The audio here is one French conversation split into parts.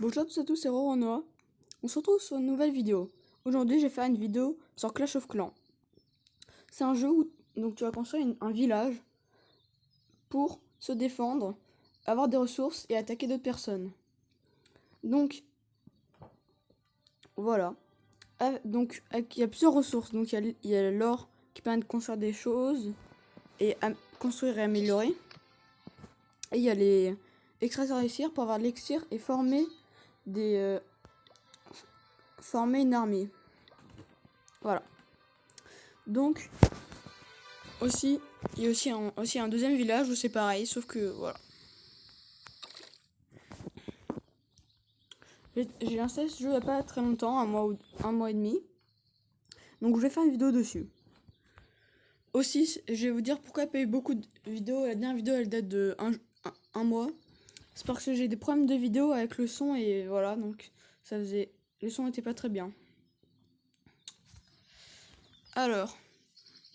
Bonjour à tous et à tous, c'est Roronoa. On se retrouve sur une nouvelle vidéo. Aujourd'hui, je vais faire une vidéo sur Clash of Clans. C'est un jeu où donc, tu vas construire un village pour se défendre, avoir des ressources et attaquer d'autres personnes. Donc, voilà. Donc, il y a plusieurs ressources. Donc, il y a l'or qui permet de construire des choses et construire et améliorer. Et il y a les extracteurs d'élixir pour avoir de l'élixir et former une armée. Voilà. Donc, il y a aussi un deuxième village où c'est pareil, sauf que voilà. J'ai installé ce jeu il n'y a pas très longtemps, un mois et demi. Donc je vais faire une vidéo dessus. Aussi, je vais vous dire pourquoi il n'y a pas eu beaucoup de vidéos. La dernière vidéo, elle date de un mois. C'est parce que j'ai des problèmes de vidéo avec le son et voilà, donc le son n'était pas très bien. Alors,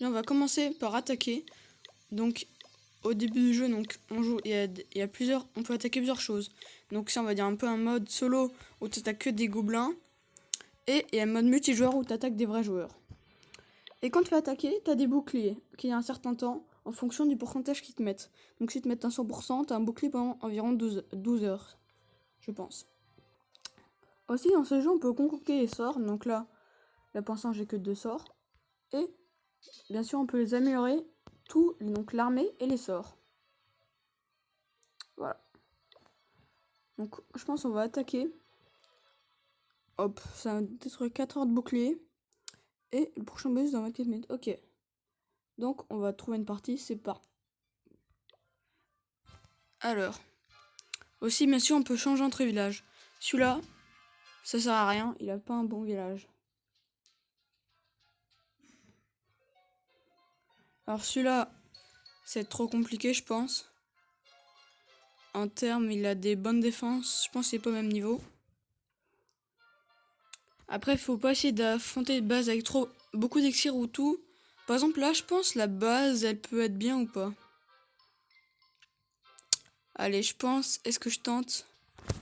là on va commencer par attaquer. Donc au début du jeu, donc on joue, on peut attaquer plusieurs choses. Donc ça, on va dire un peu un mode solo où tu attaques que des gobelins, et un mode multijoueur où tu attaques des vrais joueurs. Et quand tu vas attaquer, tu as des boucliers qui a un certain temps en fonction du pourcentage qu'ils te mettent. Donc si tu te mets un 100%, tu as un bouclier pendant environ 12 heures, je pense. Aussi dans ce jeu, on peut concocter les sorts. Donc là pour l'instant, j'ai que 2 sorts. Et bien sûr, on peut les améliorer, donc l'armée et les sorts. Voilà. Donc je pense qu'on va attaquer. Hop, ça va détruire 4 heures de bouclier. Et le prochain bonus dans 24 minutes. Ok. Donc on va trouver une partie, c'est pas. Alors. Aussi, bien sûr, on peut changer entre villages. Celui-là, ça sert à rien, il a pas un bon village. Alors celui-là, c'est trop compliqué, je pense. En termes, il a des bonnes défenses. Je pense qu'il est pas au même niveau. Après, il faut pas essayer d'affronter des bases avec beaucoup d'élixir ou tout. Par exemple, là, je pense la base, elle peut être bien ou pas. Allez, je pense. Est-ce que je tente?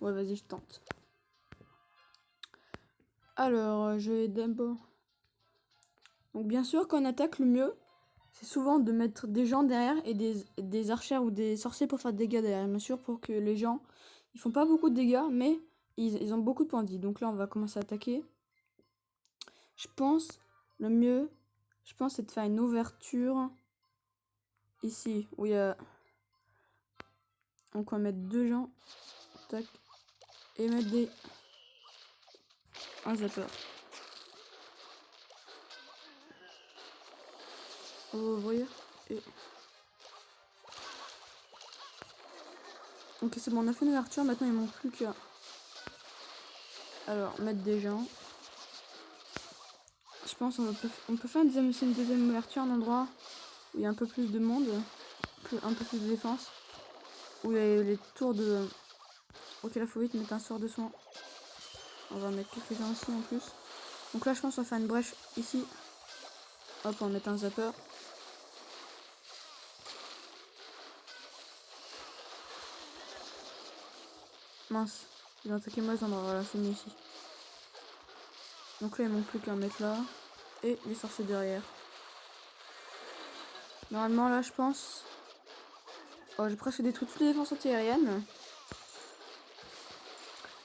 Ouais, vas-y, je tente. Alors, je vais d'abord. Donc, bien sûr, quand on attaque, le mieux, c'est souvent de mettre des gens derrière et des archères ou des sorciers pour faire des dégâts derrière. Bien sûr, pour que les gens, ils font pas beaucoup de dégâts, mais ils ont beaucoup de points de vie. Donc là, on va commencer à attaquer. Je pense, le mieux, c'est de faire une ouverture ici, où il y a. Donc on va mettre 2 gens. Tac. Et mettre un zapper. On va ouvrir. Et. Ok, c'est bon, on a fait une ouverture. Maintenant, il manque plus qu'à. Alors, mettre des gens. Je pense qu'on peut faire une deuxième ouverture, un endroit où il y a un peu plus de monde, un peu plus de défense, où il y a les tours de. Ok, là faut vite mettre un sort de soin. On va mettre quelques-uns aussi en plus. Donc là je pense qu'on va faire une brèche ici. Hop, on va mettre un zapper. Mince, ils ont attaqué moi, voilà, c'est mieux ici. Donc là il manque plus qu'à mettre là. Et les sorciers derrière. Normalement là je pense. Oh, j'ai presque détruit toutes les défenses antiaériennes.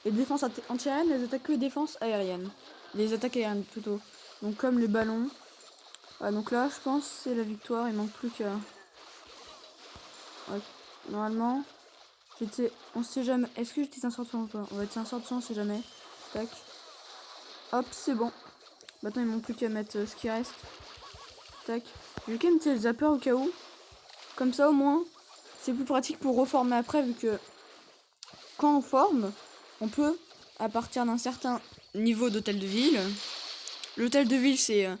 Les défenses antiaériennes, elles attaquent que les défenses aériennes. Les attaques aériennes plutôt. Donc comme les ballons. Ouais, donc là je pense que c'est la victoire, il manque plus qu'à. Ouais, normalement. On sait jamais. Est-ce que j'utilise un sort de soin ou pas? On va utiliser un sort de soin, on sait jamais. Tac. Hop, c'est bon. Maintenant, il manque plus qu'à mettre ce qui reste. Tac. Je vais quand même utiliser le zapper au cas où. Comme ça, au moins, c'est plus pratique pour reformer après, vu que quand on forme, on peut, à partir d'un certain niveau d'hôtel de ville. L'hôtel de ville, c'est en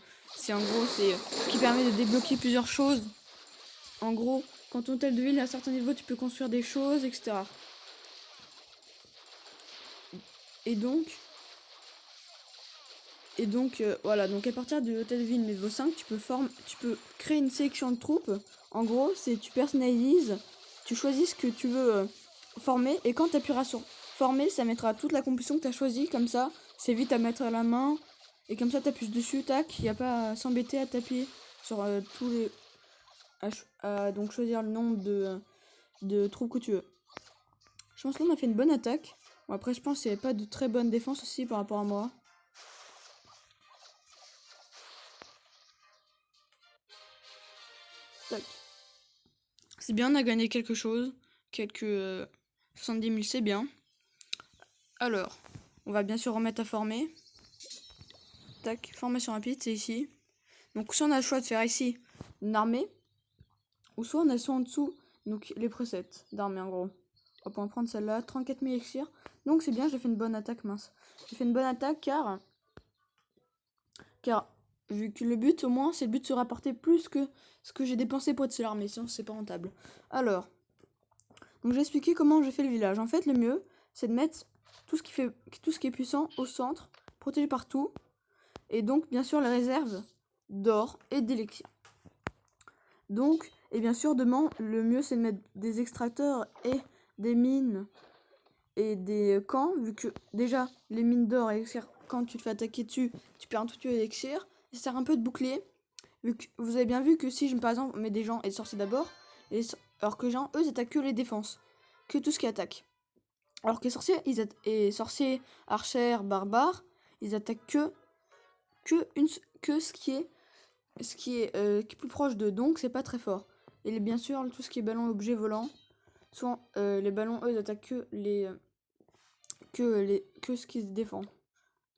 gros, c'est ce qui permet de débloquer plusieurs choses. En gros, quand ton hôtel de ville est à un certain niveau, tu peux construire des choses, etc. Et donc, voilà, donc à partir de l'hôtel de ville niveau 5, tu peux créer une sélection de troupes. En gros, c'est tu personnalises, tu choisis ce que tu veux former, et quand tu appuieras sur former, ça mettra toute la composition que tu as choisie, comme ça, c'est vite à mettre à la main, et comme ça tu appuies dessus, tac, il n'y a pas à s'embêter à taper sur tous les... donc choisir le nombre de troupes que tu veux. Je pense qu'on a fait une bonne attaque. Bon, après, je pense qu'il n'y avait pas de très bonne défense aussi par rapport à moi. Tac. C'est bien, on a gagné quelque chose. Quelques 70 000, c'est bien. Alors, on va bien sûr remettre à former. Tac, formation rapide, c'est ici. Donc, soit on a le choix de faire ici une armée, ou soit on a soit en dessous, donc les presets d'armée en gros. On va prendre celle-là, 34 000 elixirs. Donc c'est bien, j'ai fait une bonne attaque, mince. J'ai fait une bonne attaque car vu que le but, au moins, c'est le but de se rapporter plus que ce que j'ai dépensé pour être seul armée, sinon c'est pas rentable. Alors, donc je vais expliquer comment j'ai fait le village. En fait, le mieux, c'est de mettre tout ce qui est puissant au centre, protégé partout, et donc bien sûr les réserves d'or et d'élixir. Donc, et bien sûr, demain, le mieux c'est de mettre des extracteurs et des mines et des camps, vu que déjà les mines d'or et élixir, quand tu te fais attaquer dessus, tu perds un tout petit peu d'élixir. Ça sert un peu de bouclier, vu que vous avez bien vu que si je par exemple mets des gens et des sorciers d'abord, alors que les gens eux ils attaquent que les défenses, que tout ce qui attaque. Alors que les sorciers, sorciers, archers, barbares, ils attaquent que ce qui est plus proche d'eux, donc c'est pas très fort. Et bien sûr, tout ce qui est ballon objet volant, soit les ballons eux ils attaquent que ce qui se défend,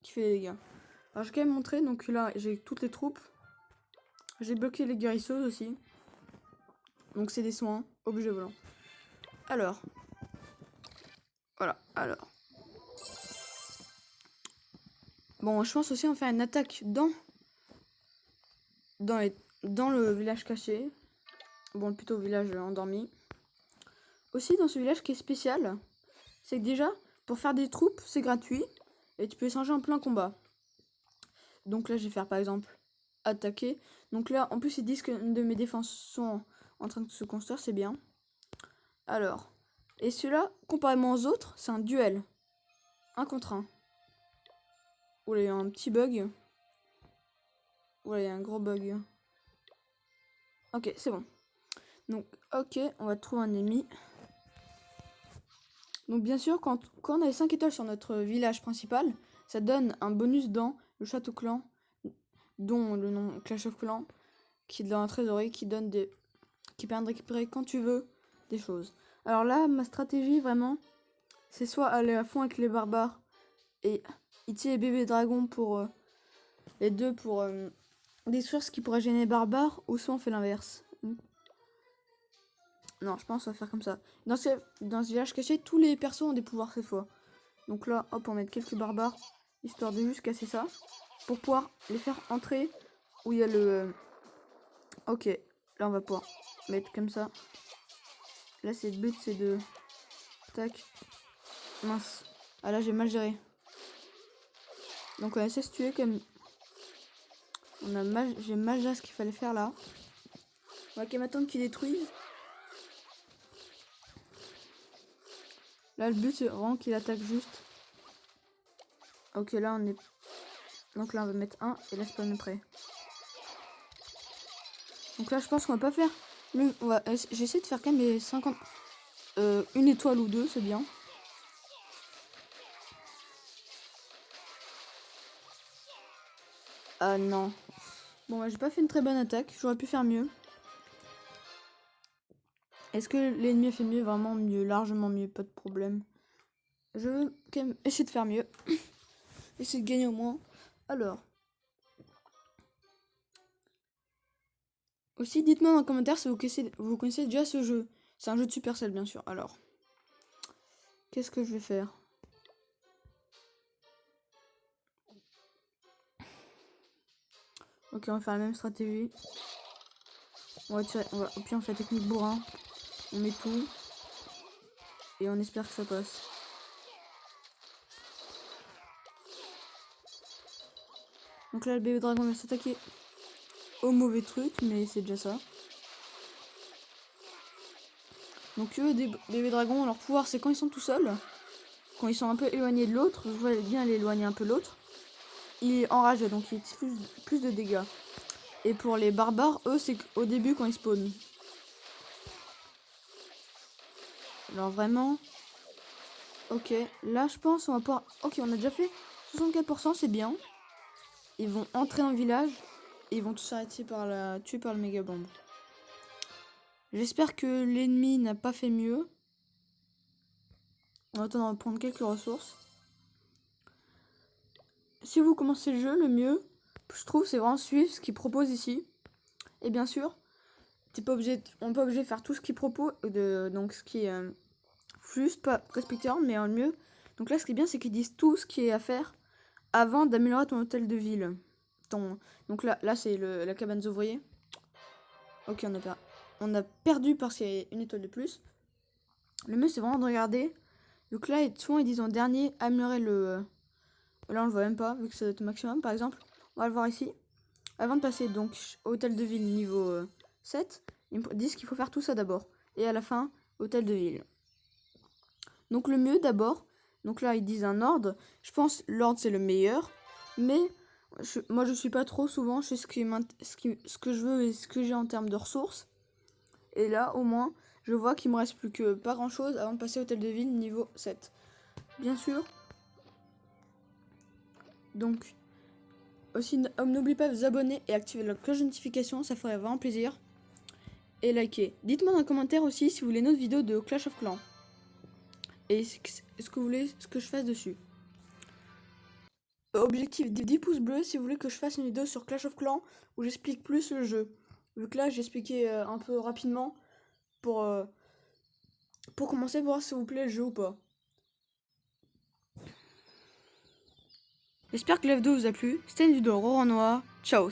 qui fait des dégâts. Alors je vais quand même montrer, donc là j'ai toutes les troupes. J'ai bloqué les guérisseuses aussi. Donc c'est des soins, objets volants. Alors. Voilà, alors. Bon, je pense aussi on fait une attaque dans le village caché. Bon, plutôt village endormi. Aussi dans ce village qui est spécial, c'est que déjà, pour faire des troupes, c'est gratuit. Et tu peux échanger en plein combat. Donc là, je vais faire par exemple attaquer. Donc là, en plus, ils disent que une de mes défenses sont en train de se construire, c'est bien. Alors, et celui-là, comparément aux autres, c'est un duel. 1 contre 1. Oula, il y a un petit bug. Oula, il y a un gros bug. Ok, c'est bon. Donc, ok, on va trouver un ennemi. Donc, bien sûr, quand on a les 5 étoiles sur notre village principal, ça donne un bonus dans le château clan, dont le nom Clash of Clans, qui est dans la trésorerie, qui permet de récupérer quand tu veux des choses. Alors là, ma stratégie vraiment, c'est soit aller à fond avec les barbares et utiliser les bébés dragons pour les deux pour détruire ce qui pourrait gêner les barbares, ou soit on fait l'inverse. Non, je pense qu'on va faire comme ça. Dans ce village caché, tous les persos ont des pouvoirs cette fois. Donc là, hop, on va mettre quelques barbares, histoire de juste casser ça, pour pouvoir les faire entrer où il y a le... Ok, là on va pouvoir mettre comme ça. Là, le but, c'est de... Tac. Mince. Ah là, j'ai mal géré. Donc on va essayer de se tuer comme... J'ai mal géré ce qu'il fallait faire là. On va quand même attendre qu'ils détruisent. Là, le but, c'est vraiment qu'il attaque juste. Ok, là, on est... Donc là, on va mettre 1 et là, c'est pas même prêt. Donc là, je pense qu'on va pas faire... J'essaie de faire quand même les 50... une étoile ou deux, c'est bien. Ah non. Bon, bah, j'ai pas fait une très bonne attaque. J'aurais pu faire mieux. Est-ce que l'ennemi a fait mieux? Vraiment mieux, largement mieux, pas de problème. Je veux quand même essayer de faire mieux. Essayer de gagner au moins. Alors. Aussi, dites-moi dans les commentaires si vous connaissez déjà ce jeu. C'est un jeu de Supercell, bien sûr. Alors. Qu'est-ce que je vais faire? Ok, on va faire la même stratégie. Au pire, on fait la technique bourrin. On met tout. Et on espère que ça passe. Donc là, le bébé dragon va s'attaquer au mauvais truc, mais c'est déjà ça. Donc eux, des bébés dragons, leur pouvoir, c'est quand ils sont tout seuls. quand ils sont un peu éloignés de l'autre, je vois bien l'éloigner un peu l'autre, il enrage, donc il diffuse plus de dégâts. Et pour les barbares, eux, c'est au début quand ils spawnent. Alors vraiment... Ok, là je pense on va pouvoir... Ok, on a déjà fait 64%, c'est bien. Ils vont entrer dans le village et ils vont tous s'arrêter tués par le méga bombe. J'espère que l'ennemi n'a pas fait mieux. En attendant, on va prendre quelques ressources. Si vous commencez le jeu, le mieux, je trouve, c'est vraiment suivre ce qu'il propose ici. Et bien sûr, on n'est pas obligé de faire tout ce qu'il propose, donc ce qui est juste pas respecté, mais en mieux. Donc là, ce qui est bien, c'est qu'ils disent tout ce qui est à faire avant d'améliorer ton hôtel de ville. Donc là c'est la cabane des ouvriers. Ok, on a perdu parce qu'il y a une étoile de plus. Le mieux, c'est vraiment de regarder. Donc là, souvent, ils disent en dernier, améliorer le... Là, on le voit même pas, vu que c'est au maximum, par exemple. On va le voir ici. Avant de passer donc hôtel de ville niveau 7, ils disent qu'il faut faire tout ça d'abord. Et à la fin, hôtel de ville. Donc le mieux d'abord, donc là, ils disent un ordre. Je pense l'ordre, c'est le meilleur. Mais moi, je suis pas trop souvent. Je sais ce que je veux et ce que j'ai en termes de ressources. Et là, au moins, je vois qu'il me reste plus que pas grand chose avant de passer hôtel de ville niveau 7. Bien sûr. Donc, aussi, n'oubliez pas de vous abonner et activer la cloche de notification, ça ferait vraiment plaisir. Et likez. Dites-moi dans les commentaires aussi si vous voulez une autre vidéo de Clash of Clans. Et ce que vous voulez que je fasse dessus. Objectif 10 pouces bleus si vous voulez que je fasse une vidéo sur Clash of Clans où j'explique plus le jeu. Vu que là, j'ai expliqué un peu rapidement pour commencer, voir si vous plaît le jeu ou pas. J'espère que la vidéo vous a plu. C'était une vidéo Roran Noir. Ciao.